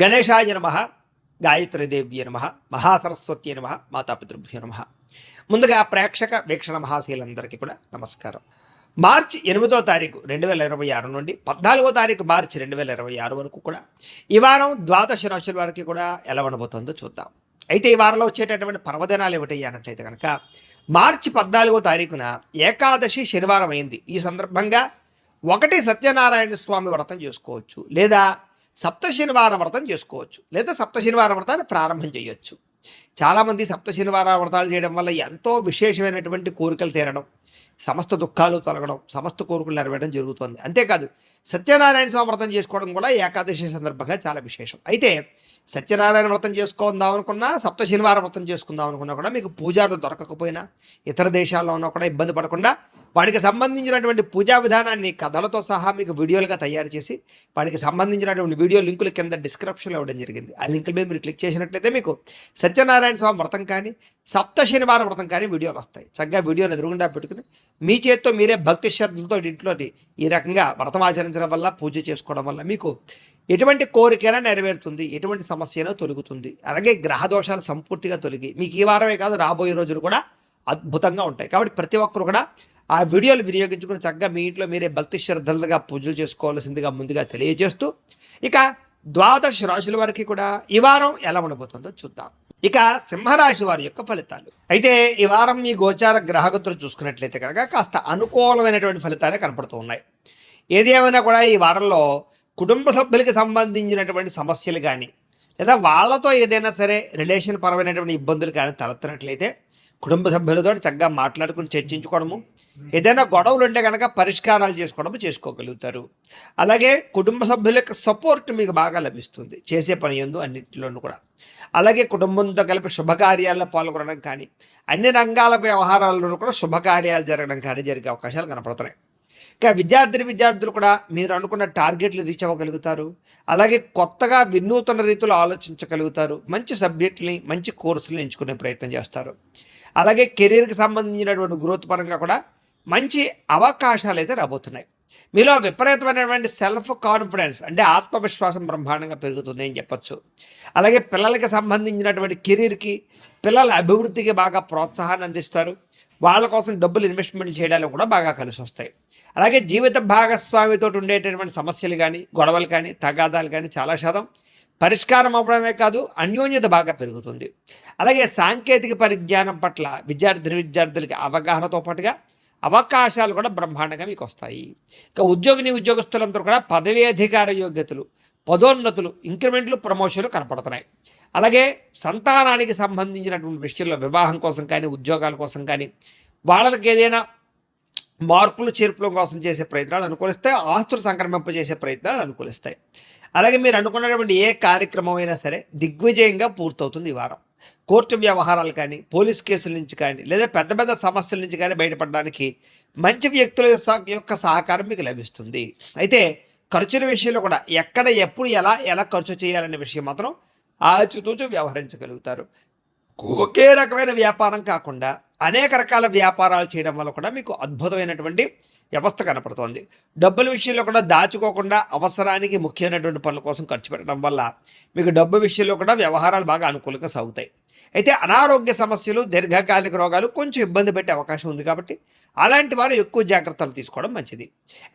గణేశాయ నమః, గాయత్రీదేవ్యే నమః, మహాసరస్వత్యే నమః, మాతాపితృభ్యో నమః. ముందుగా ప్రేక్షక వీక్షణ మహాశీలందరికీ కూడా నమస్కారం. మార్చి 8వ తారీఖు 2026 నుండి 14వ తారీఖు మార్చి 2026 వరకు కూడా ఈ వారం ద్వాదశ రాశుల వారికి కూడా ఎలా ఉండబోతుందో చూద్దాం. అయితే ఈ వారంలో వచ్చేటటువంటి పర్వదినాలు ఏమిటి అన్నట్లయితే కనుక మార్చి 14వ తారీఖున ఏకాదశి శనివారం అయింది. ఈ సందర్భంగా ఒకటి సత్యనారాయణ స్వామి వ్రతం చేసుకోవచ్చు, లేదా సప్త శనివార వ్రతం చేసుకోవచ్చు, లేదా సప్త శనివార వ్రతాన్ని ప్రారంభం చేయొచ్చు. చాలామంది సప్త శనివార వ్రతాలు చేయడం వల్ల ఎంతో విశేషమైనటువంటి కోరికలు తీరడం, సమస్త దుఃఖాలు తొలగడం, సమస్త కోరికలు నెరవేరడం జరుగుతుంది. అంతేకాదు సత్యనారాయణ స్వామి వ్రతం చేసుకోవడం కూడా ఏకాదశి సందర్భంగా చాలా విశేషం. అయితే సత్యనారాయణ వ్రతం చేసుకుందాం అనుకున్నా, సప్త శనివారం వ్రతం చేసుకుందాం అనుకున్నా కూడా మీకు పూజారులు దొరకకపోయినా, ఇతర దేశాల్లో ఉన్నా కూడా ఇబ్బంది పడకుండా వాటికి సంబంధించినటువంటి పూజా విధానాన్ని కథలతో సహా మీకు వీడియోలుగా తయారు చేసి వాటికి సంబంధించినటువంటి వీడియో లింకులు కింద డిస్క్రిప్షన్లో ఇవ్వడం జరిగింది. ఆ లింకుల మీద మీరు క్లిక్ చేసినట్లయితే మీకు సత్యనారాయణ స్వామి వ్రతం కానీ సప్త శనివారం వ్రతం కానీ వీడియోలు వస్తాయి. చక్కగా వీడియోని ఎదురుగుండా పెట్టుకుని మీ చేత్తో మీరే భక్తి శ్రద్ధలతో ఇంట్లో ఈ రకంగా వ్రతం ఆచరించడం వల్ల, పూజ చేసుకోవడం వల్ల మీకు ఎటువంటి కోరికైనా నెరవేరుతుంది, ఎటువంటి సమస్య అయినా తొలుగుతుంది. అలాగే గ్రహ దోషాలు సంపూర్తిగా తొలగి మీకు ఈ వారమే కాదు రాబోయే రోజులు కూడా అద్భుతంగా ఉంటాయి. కాబట్టి ప్రతి ఒక్కరు కూడా ఆ వీడియోలు వినియోగించుకుని చక్కగా మీ ఇంట్లో మీరే భక్తి శ్రద్ధలుగా పూజలు చేసుకోవాల్సిందిగా ముందుగా తెలియజేస్తూ, ఇక ద్వాదశ రాశుల వారికి కూడా ఈ వారం ఎలా ఉండబోతుందో చూద్దాం. ఇక సింహరాశి వారి యొక్క ఫలితాలు. అయితే ఈ వారం మీ గోచార గ్రహగతులు చూసుకున్నట్లయితే కనుక కాస్త అనుకూలమైనటువంటి ఫలితాలే కనపడుతూ ఉన్నాయి. ఏది ఏమైనా కూడా ఈ వారంలో కుటుంబ సభ్యులకి సంబంధించినటువంటి సమస్యలు కానీ, లేదా వాళ్ళతో ఏదైనా సరే రిలేషన్ పరమైనటువంటి ఇబ్బందులు కానీ తలెత్తినట్లయితే కుటుంబ సభ్యులతో చక్కగా మాట్లాడుకుని చర్చించుకోవడము, ఏదైనా గొడవలు ఉంటే కనుక పరిష్కారాలు చేసుకోగలుగుతారు. అలాగే కుటుంబ సభ్యుల యొక్క సపోర్ట్ మీకు బాగా లభిస్తుంది చేసే పని యందు అన్నింటిలోనూ కూడా. అలాగే కుటుంబంతో కలిపి శుభకార్యాల్లో పాల్గొనడం కానీ, అన్ని రంగాల వ్యవహారాల్లోనూ కూడా శుభకార్యాలు జరగడం కానీ జరిగే అవకాశాలు కనపడుతున్నాయి. ఇంకా విద్యార్థులు కూడా మీరు అనుకున్న టార్గెట్లు రీచ్ అవ్వగలుగుతారు. అలాగే కొత్తగా వినూతన రీతిలో ఆలోచించగలుగుతారు. మంచి సబ్జెక్టుని, మంచి కోర్సులను ఎంచుకునే ప్రయత్నం చేస్తారు. అలాగే కెరీర్కి సంబంధించినటువంటి గ్రోత్ పరంగా కూడా మంచి అవకాశాలు అయితే రాబోతున్నాయి. మీలో విపరీతమైనటువంటి సెల్ఫ్ కాన్ఫిడెన్స్ అంటే ఆత్మవిశ్వాసం బ్రహ్మాండంగా పెరుగుతుంది అని చెప్పచ్చు. అలాగే పిల్లలకి సంబంధించినటువంటి కెరీర్కి, పిల్లల అభివృద్ధికి బాగా ప్రోత్సాహాన్ని అందిస్తారు. వాళ్ళ కోసం డబ్బులు ఇన్వెస్ట్మెంట్ చేయడానికి కూడా బాగా కలిసి వస్తాయి. అలాగే జీవిత భాగస్వామితో ఉండేటటువంటి సమస్యలు కానీ, గొడవలు కానీ, తగాదాలు కానీ చాలా శాతం పరిష్కారం అవ్వడమే కాదు అన్యోన్యత బాగా పెరుగుతుంది. అలాగే సాంకేతిక పరిజ్ఞానం పట్ల విద్యార్థులకి అవగాహనతో పాటుగా అవకాశాలు కూడా బ్రహ్మాండంగా మీకు వస్తాయి. ఇక ఉద్యోగస్తులందరూ కూడా పదవీ అధికార యోగ్యతలు, పదోన్నతులు, ఇంక్రిమెంట్లు, ప్రమోషన్లు కనపడుతున్నాయి. అలాగే సంతానానికి సంబంధించినటువంటి విషయంలో వివాహం కోసం కానీ, ఉద్యోగాల కోసం కానీ, వాళ్ళకి ఏదైనా మార్పులు చేర్పుల కోసం చేసే ప్రయత్నాలు అనుకూలిస్తాయి. ఆస్తులు సంక్రమింపజేసే ప్రయత్నాలు అనుకూలిస్తాయి. అలాగే మీరు అనుకున్నటువంటి ఏ కార్యక్రమం అయినా సరే దిగ్విజయంగా పూర్తవుతుంది ఈ వారం. కోర్టు వ్యవహారాలు కానీ, పోలీస్ కేసుల నుంచి కానీ, లేదా పెద్ద పెద్ద సమస్యల నుంచి కానీ బయటపడడానికి మంచి వ్యక్తుల యొక్క సహకారం మీకు లభిస్తుంది. అయితే ఖర్చుల విషయంలో కూడా ఎక్కడ, ఎప్పుడు, ఎలా ఖర్చు చేయాలనే విషయం మాత్రం ఆచితూచి వ్యవహరించగలుగుతారు. ఒకే రకమైన వ్యాపారం కాకుండా అనేక రకాల వ్యాపారాలు చేయడం వల్ల కూడా మీకు అద్భుతమైనటువంటి వ్యవస్థ కనపడుతోంది. డబ్బుల విషయంలో కూడా దాచుకోకుండా అవసరానికి ముఖ్యమైనటువంటి పనుల కోసం ఖర్చు పెట్టడం వల్ల మీకు డబ్బు విషయంలో కూడా వ్యవహారాలు బాగా అనుకూలంగా సాగుతాయి. అయితే అనారోగ్య సమస్యలు, దీర్ఘకాలిక రోగాలు కొంచెం ఇబ్బంది పెట్టే అవకాశం ఉంది. కాబట్టి అలాంటి వారు ఎక్కువ జాగ్రత్తలు తీసుకోవడం మంచిది.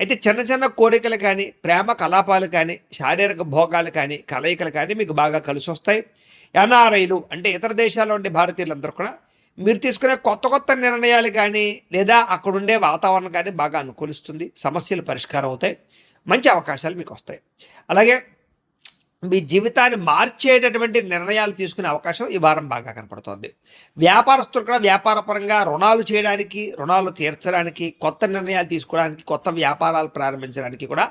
అయితే చిన్న కోరికలు కానీ, ప్రేమ కలాపాలు కానీ, శారీరక భోగాలు కానీ, కలయికలు కానీ మీకు బాగా కలిసి వస్తాయి. ఎన్ఆర్ఐలు అంటే ఇతర దేశాల్లో ఉండే భారతీయులందరూ కూడా మీరు తీసుకునే కొత్త నిర్ణయాలు కానీ, లేదా అక్కడుండే వాతావరణం కానీ బాగా అనుకూలిస్తుంది. సమస్యలు పరిష్కారం అవుతాయి. మంచి అవకాశాలు మీకు వస్తాయి. అలాగే మీ జీవితాన్ని మార్చేటటువంటి నిర్ణయాలు తీసుకునే అవకాశం ఈ వారం బాగా కనపడుతోంది. వ్యాపారస్తులు కూడా వ్యాపారపరంగా రుణాలు చేయడానికి, రుణాలు తీర్చడానికి, కొత్త నిర్ణయాలు తీసుకోవడానికి, కొత్త వ్యాపారాలు ప్రారంభించడానికి కూడా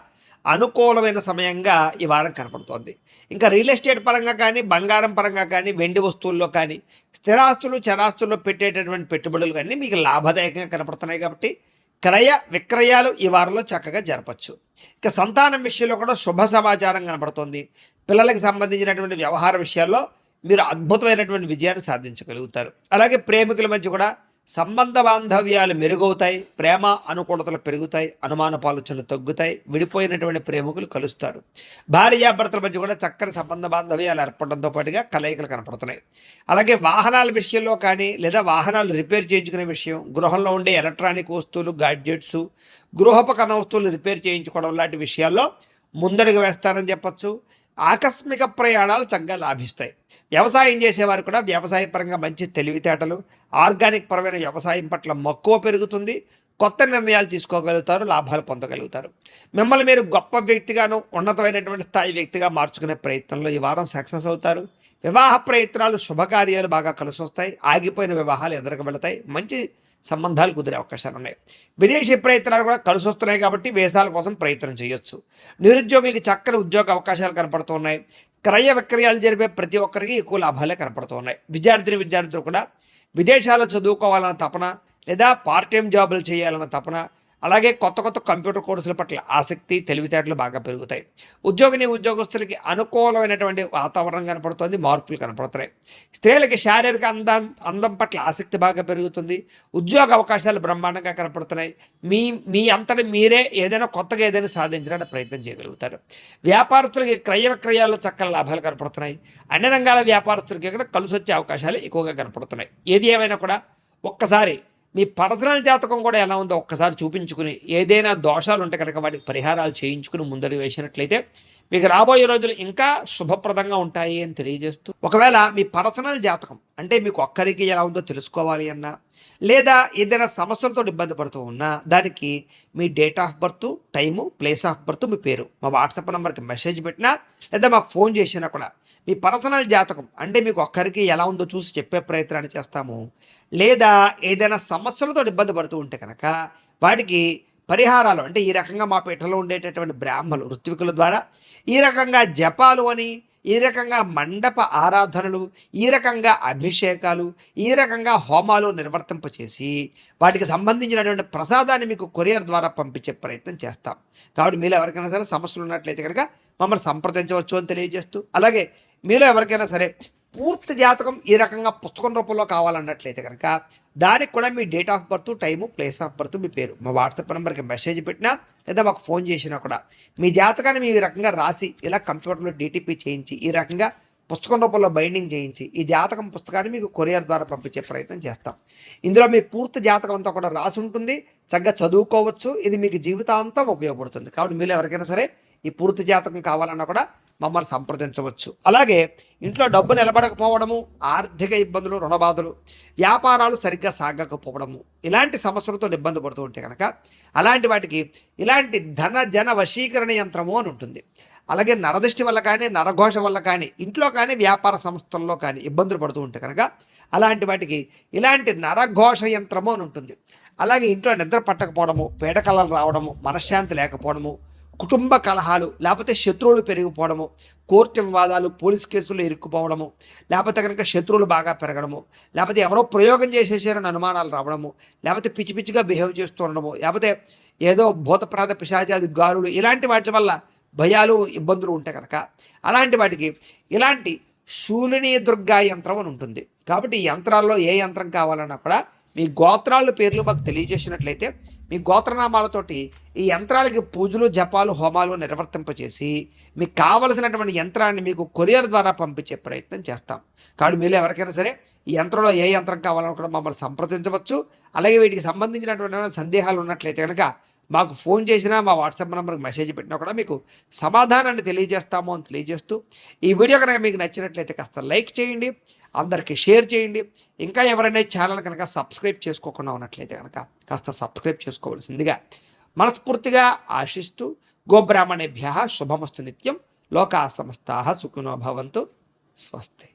అనుకూలమైన సమయంగా ఈ వారం కనపడుతోంది. ఇంకా రియల్ ఎస్టేట్ పరంగా కానీ, బంగారం పరంగా కానీ, వెండి వస్తువుల్లో కానీ, స్థిరాస్తులు, చరాస్తుల్లో పెట్టేటటువంటి పెట్టుబడులు కానీ మీకు లాభదాయకంగా కనపడుతున్నాయి. కాబట్టి క్రయ విక్రయాలు ఈ వారంలో చక్కగా జరపచ్చు. ఇక సంతానం విషయంలో కూడా శుభ సమాచారం కనపడుతుంది. పిల్లలకు సంబంధించినటువంటి వ్యవహార విషయాల్లో మీరు అద్భుతమైనటువంటి విజయాన్ని సాధించగలుగుతారు. అలాగే ప్రేమికుల మధ్య కూడా సంబంధ బాంధవ్యాలు మెరుగవుతాయి, ప్రేమ అనుకూలతలు పెరుగుతాయి, అనుమానపాలోచనలు తగ్గుతాయి, విడిపోయినటువంటి ప్రేమికులు కలుస్తారు. భార్యాభర్తల మధ్య కూడా చక్కని సంబంధ బాంధవ్యాలు ఏర్పడడంతో పాటుగా కలయికలు కనపడుతున్నాయి. అలాగే వాహనాల విషయంలో కానీ లేదా వాహనాలు రిపేర్ చేయించుకునే విషయం, గృహంలో ఉండే ఎలక్ట్రానిక్ వస్తువులు, గాడ్జెట్స్, గృహోపకరణ వస్తువులు రిపేర్ చేయించుకోవడం లాంటి విషయాల్లో ముందడుగు వేస్తారని చెప్పచ్చు. ఆకస్మిక ప్రయాణాలు చక్కగా లాభిస్తాయి. వ్యవసాయం చేసేవారు కూడా వ్యవసాయ పరంగా మంచి తెలివితేటలు, ఆర్గానిక్ పరమైన వ్యవసాయం పట్ల మక్కువ పెరుగుతుంది. కొత్త నిర్ణయాలు తీసుకోగలుగుతారు, లాభాలు పొందగలుగుతారు. మిమ్మల్ని మీరు గొప్ప వ్యక్తిగాను, ఉన్నతమైనటువంటి స్థాయి వ్యక్తిగా మార్చుకునే ప్రయత్నంలో ఈ వారం సక్సెస్ అవుతారు. వివాహ ప్రయత్నాలు, శుభకార్యాలు బాగా కలిసి వస్తాయి. ఆగిపోయిన వివాహాలు ఎదురుకు వెళతాయి. మంచి సంబంధాలు కుదిరే అవకాశాలు ఉన్నాయి. విదేశీ ప్రయత్నాలు కూడా కలిసి వస్తున్నాయి కాబట్టి వీసాల కోసం ప్రయత్నం చేయొచ్చు. నిరుద్యోగులకి చక్కని ఉద్యోగ అవకాశాలు కనపడుతున్నాయి. క్రయ విక్రయాలు జరిపే ప్రతి ఒక్కరికి ఎక్కువ లాభాలే కనపడుతున్నాయి. విద్యార్థులు కూడా విదేశాల్లో చదువుకోవాలన్న తపన లేదా పార్ట్ టైం జాబులు చేయాలన్న తపన, అలాగే కొత్త కొత్త కంప్యూటర్ కోర్సుల పట్ల ఆసక్తి, తెలివితేటలు బాగా పెరుగుతాయి. ఉద్యోగస్తులకి అనుకూలమైనటువంటి వాతావరణం కనపడుతుంది, మార్పులు కనపడుతున్నాయి. స్త్రీలకి శారీరక అందం పట్ల ఆసక్తి బాగా పెరుగుతుంది. ఉద్యోగ అవకాశాలు బ్రహ్మాండంగా కనపడుతున్నాయి. మీ అంతటి మీరే కొత్తగా ఏదైనా సాధించడానికి ప్రయత్నం చేయగలుగుతారు. వ్యాపారస్తులకి క్రయ విక్రయాల్లో చక్కని లాభాలు కనపడుతున్నాయి. అన్ని రంగాల వ్యాపారస్తులకి కూడా కలిసి వచ్చే అవకాశాలు ఎక్కువగా కనపడుతున్నాయి. ఏది ఏమైనా కూడా ఒక్కసారి మీ పర్సనల్ జాతకం కూడా ఎలా ఉందో ఒక్కసారి చూపించుకుని, ఏదైనా దోషాలు ఉంటే కనుక వాటికి పరిహారాలు చేయించుకుని ముందడుగు వేసినట్లయితే మీకు రాబోయే రోజులు ఇంకా శుభప్రదంగా ఉంటాయి అని తెలియజేస్తూ, ఒకవేళ మీ పర్సనల్ జాతకం అంటే మీకు ఒక్కరికి ఎలా ఉందో తెలుసుకోవాలి అన్నా, లేదా ఏదైనా సమస్యలతో ఇబ్బంది పడుతూ ఉన్నా, దానికి మీ date of birth, time, place of birth, మీ పేరు మా వాట్సాప్ నెంబర్కి మెసేజ్ పెట్టినా లేదా మాకు ఫోన్ చేసినా కూడా మీ పర్సనల్ జాతకం అంటే మీకు ఒక్కరికి ఎలా ఉందో చూసి చెప్పే ప్రయత్నాన్ని చేస్తాము. లేదా ఏదైనా సమస్యలతో ఇబ్బంది పడుతూ ఉంటే కనుక వాటికి పరిహారాలు అంటే ఈ రకంగా మా పీఠలో ఉండేటటువంటి బ్రాహ్మణులు, ఋత్వికుల ద్వారా ఈ రకంగా జపాలు అని, ఈ రకంగా మండప ఆరాధనలు, ఈ రకంగా అభిషేకాలు, ఈ రకంగా హోమాలు నిర్వర్తింపచేసి వాటికి సంబంధించినటువంటి ప్రసాదాన్ని మీకు కొరియర్ ద్వారా పంపించే ప్రయత్నం చేస్తాం. కాబట్టి మీలో ఎవరికైనా సరే సమస్యలు ఉన్నట్లయితే కనుక మమ్మల్ని సంప్రదించవచ్చు అని తెలియజేస్తూ, అలాగే మీలో ఎవరికైనా సరే పూర్తి జాతకం ఈ రకంగా పుస్తకం రూపంలో కావాలన్నట్లయితే కనుక దానికి కూడా మీ date of birth, time, place of birth, మీ పేరు మా వాట్సాప్ నెంబర్కి మెసేజ్ పెట్టినా లేదా మాకు ఫోన్ చేసినా కూడా మీ జాతకాన్ని మీ రకంగా రాసి ఇలా కంప్యూటర్లో డీటీపీ చేయించి ఈ రకంగా పుస్తకం రూపంలో బైండింగ్ చేయించి ఈ జాతకం పుస్తకాన్ని మీకు కొరియర్ ద్వారా పంపించే ప్రయత్నం చేస్తాం. ఇందులో మీ పూర్తి జాతకం అంతా కూడా రాసి ఉంటుంది, చక్కగా చదువుకోవచ్చు. ఇది మీకు జీవితాంతం ఉపయోగపడుతుంది. కాబట్టి మీరు ఎవరికైనా సరే ఈ పూర్తి జాతకం కావాలన్నా కూడా మమ్మల్ని సంప్రదించవచ్చు. అలాగే ఇంట్లో డబ్బు నిలబడకపోవడము, ఆర్థిక ఇబ్బందులు, రుణబాధలు, వ్యాపారాలు సరిగ్గా సాగకపోవడము, ఇలాంటి సమస్యలతో ఇబ్బంది పడుతూ ఉంటే కనుక అలాంటి వాటికి ఇలాంటి జన వశీకరణ యంత్రము అని ఉంటుంది. అలాగే నరదృష్టి వల్ల కానీ, నరఘోష వల్ల కానీ, ఇంట్లో కానీ, వ్యాపార సంస్థల్లో కానీ ఇబ్బందులు పడుతూ ఉంటే కనుక అలాంటి వాటికి ఇలాంటి నరఘోష యంత్రము అని ఉంటుంది. అలాగే ఇంట్లో నిద్ర పట్టకపోవడము, పీడకలలు రావడము, మనశ్శాంతి లేకపోవడము, కుటుంబ కలహాలు, లేకపోతే శత్రువులు పెరిగిపోవడము, కోర్టు వివాదాలు, పోలీస్ కేసులు ఇరుక్కుపోవడము, లేకపోతే కనుక శత్రువులు బాగా పెరగడము, లేకపోతే ఎవరో ప్రయోగం చేసేసారని అనుమానాలు రావడము, లేకపోతే పిచ్చి పిచ్చిగా బిహేవ్ చేస్తూ ఉండడము, లేకపోతే ఏదో భూతప్రాత పిశాచాది గారులు, ఇలాంటి వాటి వల్ల భయాలు, ఇబ్బందులు ఉంటే కనుక అలాంటి వాటికి ఇలాంటి శూలిని దుర్గా యంత్రం అని ఉంటుంది. కాబట్టి ఈ యంత్రాల్లో ఏ యంత్రం కావాలన్నా కూడా మీ గోత్రాల పేర్లు మాకు తెలియజేసినట్లయితే మీ గోత్రనామాలతోటి ఈ యంత్రాలకి పూజలు, జపాలు, హోమాలు నిర్వర్తింపచేసి మీకు కావలసినటువంటి యంత్రాన్ని మీకు కొరియర్ ద్వారా పంపించే ప్రయత్నం చేస్తాం. కాబట్టి మీరు ఎవరికైనా సరే ఈ యంత్రంలో ఏ యంత్రం కావాలని కూడా మమ్మల్ని సంప్రదించవచ్చు. అలాగే వీటికి సంబంధించినటువంటి సందేహాలు ఉన్నట్లయితే కనుక మాకు ఫోన్ చేసినా, మా వాట్సాప్ నెంబర్కి మెసేజ్ పెట్టినా కూడా మీకు సమాధానాన్ని తెలియజేస్తాము అని తెలియజేస్తూ, ఈ వీడియో కనుక మీకు నచ్చినట్లయితే కాస్త లైక్ చేయండి, అందరికీ షేర్ చేయండి. ఇంకా ఎవరైనా ఛానల్ కనుక సబ్స్క్రైబ్ చేసుకోకుండా ఉన్నట్లయితే కనుక కాస్త సబ్స్క్రైబ్ చేసుకోవాల్సిందిగా మనస్ఫూర్తిగా ఆశిస్తూ, గోబ్రాహ్మణేభ్యः శుభమస్తు నిత్యం. లోకా సమస్తాః సుఖినో భవంతు. స్వస్తి.